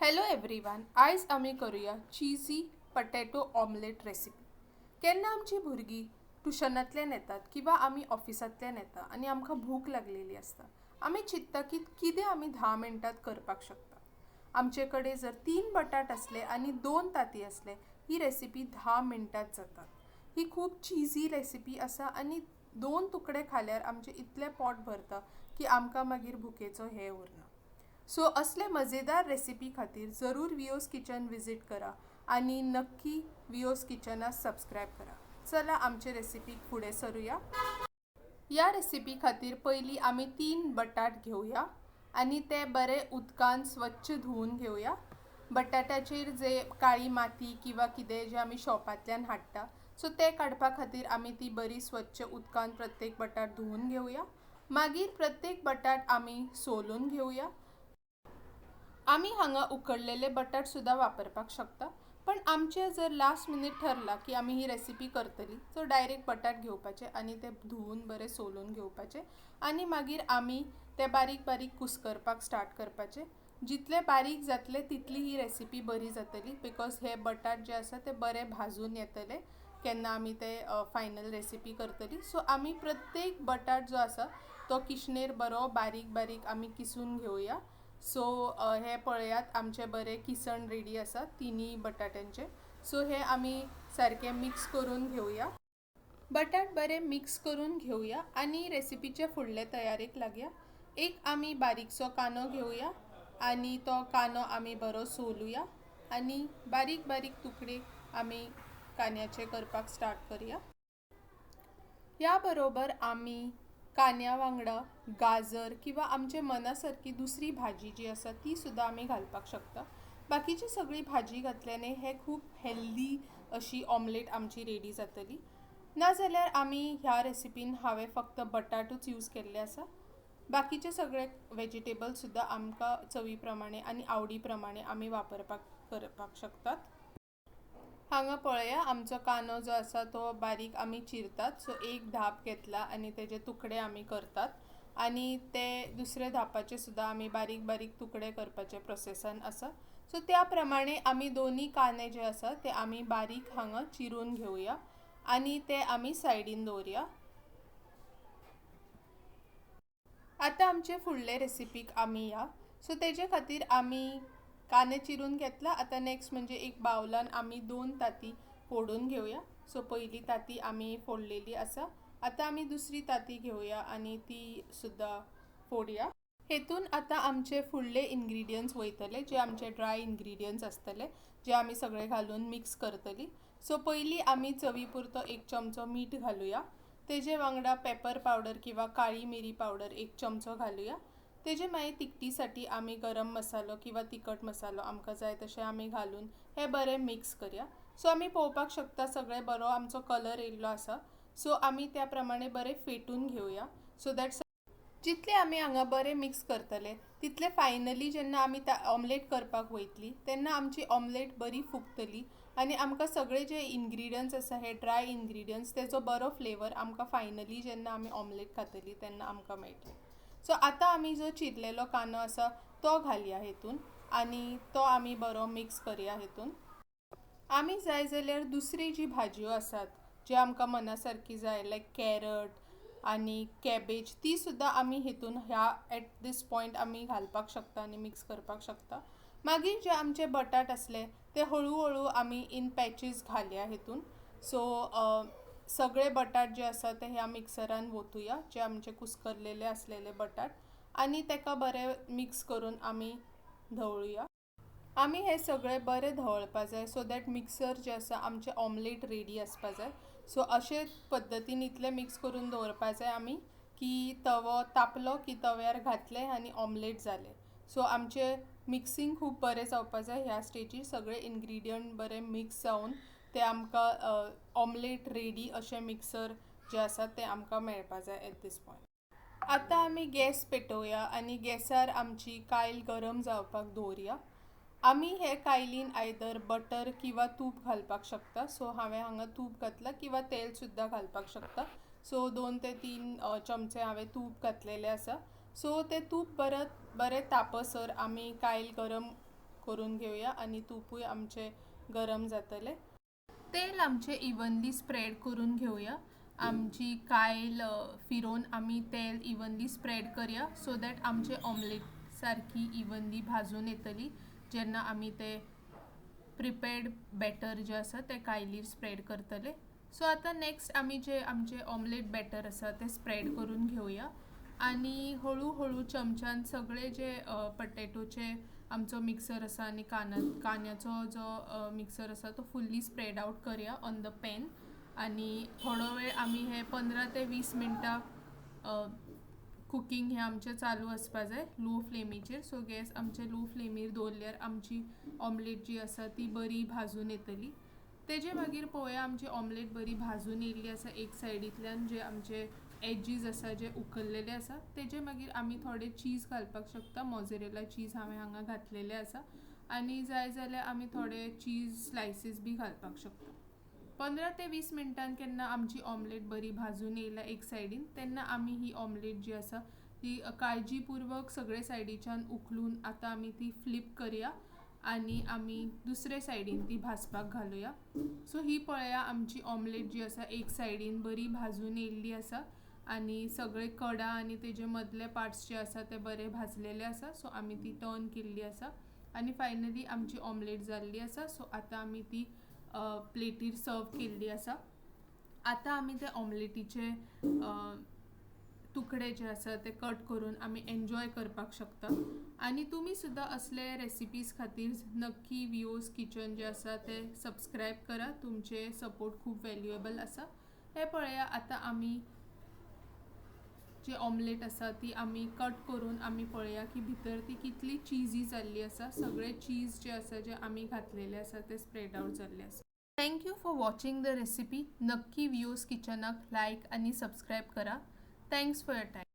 Hello everyone, आयज आमी करूया चीजी पटॅटो ऑमलेट रेसिपी. केन्ना आमची भुरगीं ट्युशनांतल्यान येतात किंवा आमी ऑफिसांतल्यान येता आनी आमकां भूक लागलेली आसता. आमी चिंतता की कितें आमी 10 मिनटांत करपाक शकता. आमचे कडेन जर 3 बटाट असले आनी 2 तांती असले, ही रेसिपी 10 मिनटांत जाता. ही खूब चीजी रेसिपी आसा आनी 2 तुकडे खाल्यार आमचे इतले पोट भरता की आमकां मागीर भुकेचो हें उरना. सो असले मजेदार रेसिपी खातीर जरूर विओस किचन विजीट करा आणि नक्की विओस किचनाक सबस्क्राईब करा. चला आमचे रेसिपीक फुडें सरूया. या रेसिपी खातीर पयलीं आमी 3 बटाट घेवया आणि ते बरे उदकान स्वच्छ धुवून घेवया. बटाट्याचेर जे काळी माती किंवा कितें जे आमी शॉपांतल्यान हाडटा सो ते काडपा खातीर आमी ती बरी स्वच्छ उदकान प्रत्येक बटाट धुवून घेवया. मागीर प्रत्येक बटाट आमी सोलून घेवया. आमी हांगा उकडलेले बटाट सुद्धा वापरपाक शकता, पण आमचे जर लास्ट मिनिट ठरला की आमी ही रेसिपी करतली सो डायरेक्ट बटाट घेवपाचे आणि ते धुवून बरे सोलून घेवपाचे आणि मागीर आमी ते बारीक बारीक कुस्करपाक स्टार्ट करपाचे. जितले बारीक जातले तितली ही रेसिपी बरी जातली, बिकॉज हे बटाट जे आसा ते बरे भाजून येतले केन्ना आमी ते फायनल रेसिपी करतली. सो आमी प्रत्येक बटाट जो आसा तो किशनेर बरो बारीक बारीक आमी किसून घेवया. सो हे पळयात आमचे बरे किसण रेडी आसा तिनी बटाट्यांचे. सो हे आमी सारखे मिक्स करून घेवया. बटाट बरे मिक्स करून घेवया आणि रेसिपीचे फुडले तयारेक लागया. एक आमी बारीकसो कांदो घेवया आणि तो कांदो आमी बरो सोलुया आणि बारीक बारीक तुकडे आमी कांद्याचे करपाक स्टार्ट करूया. या बरोबर आमी कांद्या वांगडा गाजर किंवा आमचे मनासारकी दुसरी भाजी जी आसा ती सुद्धा आमी घालपाक शकता. बाकीची सगळी भाजी घातल्याने हे खूब हेल्दी अशी ऑमलेट आमची रेडी जातली. नाजाल्यार आमी ह्या रेसिपीन हांवें फक्त बटाटूच यूज केल्ले आसा. बाकीचे सगळे वेजिटेबल्स सुद्धा आमकां चवी प्रमाणे आनी आवडी प्रमाणे आमी वापरपाक करपाक शकतात. हांगा पळया आमचो कांदो जो आसा तो बारीक आमी चिरतात. सो एक धाप घेतला आणि तेजे तुकडे आमी करतात आणि ते दुसरे धापाचे सुद्धा आमी बारीक बारीक तुकडे करपाचे प्रोसेसान आसा. सो त्या प्रमाणे आमी दोन्ही कांदे जे आसा ते आमी बारीक हांगा चिरून घेवया आणि ते आमी सायडीन दवरया. आता आमचे फुडले रेसिपीक आमी या. सो तेजे खातीर आमी कांदे चिरून घेतला. आता नेक्स्ट म्हणजे एक बाउलान आमी 2 तांती फोडून घेवया. सो पहिली तांती आमी फोडलेली आसा. आता आमी दुसरी तांती घेवया आणि ती सुद्धा फोडया. हेतून आता आमचे फुडले इन्ग्रीडियंट्स वयतले जे आमचे ड्राय इन्ग्रीडियंट्स आसतले जे आमी सगळे घालून मिक्स करतली. सो पयली आमी चवी पुरतो 1 चमचो मीठ घालूया. तेजे वांगडा पेपर पावडर किंवा काळी मिरी पावडर 1 चमचो घालूया. तेजे मागीर तिखटीसाठी आमी गरम मसालो किंवा तिखट मसालो आमकां जाय तशें आमी घालून हे बरे मिक्स करया. सो आमी पळोवपाक शकता सगळे बरो आमचो कलर येयल्लो आसा. सो आमी त्या प्रमाणे बरे फेटून घेवया. सो दॅट जितले आमी हांगा बरे मिक्स करतले तितले फायनली जेन्ना आमी ऑमलेट करपाक वयतली तेन्ना आमची ऑमलेट बरी फुगतली आणि आमकां सगळे जे इन्ग्रीडियंट्स आसा हे ड्राय इन्ग्रीडियंट्स तेजो बरो फ्लेवर आमकां फायनली जेन्ना आमी ऑमलेट खातली तेन्ना आमकां मेळटली. सो आता आमी जो चिरलेलो कांदो आसा तो घालया हेतून आणि तो आमी बरो मिक्स करया. हेतून आमी जाय जाल्यार दुसरी जी भाजयो आसात जे आमकां मनासारकी जाय लायक कॅरट आणि कॅबेज ती सुद्धा आमी हेतून ह्या एट दिस पॉइंट आमी घालपाक शकता आणि मिक्स करपाक शकता. मागीर जे आमचे बटाट असले ते हळूहळू आमी इन पॅचीस घालया हेतून. सो सगळे बटाट जे आसा ते ह्या मिक्सरान वतुया जे आमचे कुस्करलेले असलेले बटाट आणि तेका बरे मिक्स करून आमी धवळुया. आमी हे सगळे बरे धवळपा जाय सो दॅट मिक्सर जे आसा आमचे ऑमलेट रेडी आसपा जाय. सो अशे पद्दतीन इतले मिक्स करून दवरपा जाय आमी की तवो तापलो की तव्यार घातले आणि ऑमलेट जाले. सो आमचे मिक्सिंग खूब बरें जावपा जाय. ह्या स्टेजीर सगळे इन्ग्रीडियंट बरे मिक्स जावन ते आमकां ऑमलेट रेडी अशें मिक्सर जे आसा ते आमकां मेळपा जाय एट दीस पॉइंट. आता आमी गॅस पेटोवया आणि गॅसार आमची कायल गरम जावपाक दवरया. आमी हे कायलीन आयदर बटर किंवा तूप घालपाक शकता. सो हांवें हांगा तूप घातला किंवा तेल सुद्धा घालपाक शकता. सो 2 ते 3 चमचे हांवें तूप घातलेले आसा. सो ते तूप बरें तापसर आमी कायल गरम करून घेऊया आणि तूपूय आमचे गरम जातले. तेल आमचे इवनली स्प्रेड करून घेऊया. आमची कायल फिरवून आम्ही तेल इवनली स्प्रेड करूया सो दॅट आमचे ऑमलेट सारखी इवनली भाजून येतली जेन्ना आम्ही ते प्रिपेर्ड बॅटर जे आसा ते कायलीर स्प्रेड करतले. सो आता नेक्स्ट आम्ही जे आमचे ऑमलेट बॅटर आसा ते स्प्रेड करून घेऊया आणि हळूहळू चमच्यान सगळे जे पटेटोचे आमचो मिक्सर आसा आणि कांद्याचो जो मिक्सर आसा तो फुल्ली स्प्रेड आउट करूया ऑन द पॅन आणि थोडो वेळ आम्ही हे 15 ते 20 मिनटां कुकिंग हे आमचे चालू आसपा जाय लो फ्लेमीचेर. सो गॅस आमचे लो फ्लेमीर दवरल्यार आमची ऑमलेट जी आसा ती बरी भाजून येतली. तेजे मागीर पळोवया आमची ऑमलेट बरी भाजून येयल्ली आसा एक सायडींतल्यान जे आमचे एजीस आसा जे उखल्लेले आसा तेजे मागीर आमी थोडे चीज घालपाक शकता. मोझरेला चीज हांवें हांगा घातलेले आसा आनी जाय जाल्यार आमी थोडे चीज स्लायसीस बी घालपाक शकता. 15 ते 20 मिनटान केन्ना आमची ऑमलेट बरी भाजून येयल्या एक सायडीन तेन्ना आमी ही ऑमलेट जी आसा ती काळजीपूर्वक सगळे सायडीच्यान उखलून आतां आमी ती फ्लिप करूया आणि आमी दुसरे सायडीन ती भाजपाक घालुया. सो ही पळया आमची ऑमलेट जी आसा एक सायडीन बरी भाजून येयल्ली आसा आणि सगळे कडा आणि तेजे मदले पार्ट्स जे आसा ते बरे भाजलेले आसा. सो आमी ती टर्न केल्ली आसा आणि फायनली आमची ऑमलेट जाल्ली आसा. सो आतां आमी ती प्लेटीर सर्व केल्ली आसा. आतां आमी ते ऑमलेटीचे तुकडे जे आसा ते कट करून आमी एन्जॉय करपाक शकता आणि तुमी सुद्दां असले रेसिपीज खातीर नक्की विओज किचन जे आसा ते सबस्क्रायब करा. तुमचे सपोर्ट खूब वॅल्युएबल आसा. हे पळया आतां आमी जी ऑमलेट आसा ती आमी कट करून आमी पळया की भितर ती कितली चीजी जाल्ली आसा. सगळे चीज जे आसा जे आमी घातलेले आसा ते स्प्रेड आउट जाल्ले आसा. Thank you for watching the recipe. नक्की विओज किचनाक लायक आणि सबस्क्रायब करा. Thanks for your time.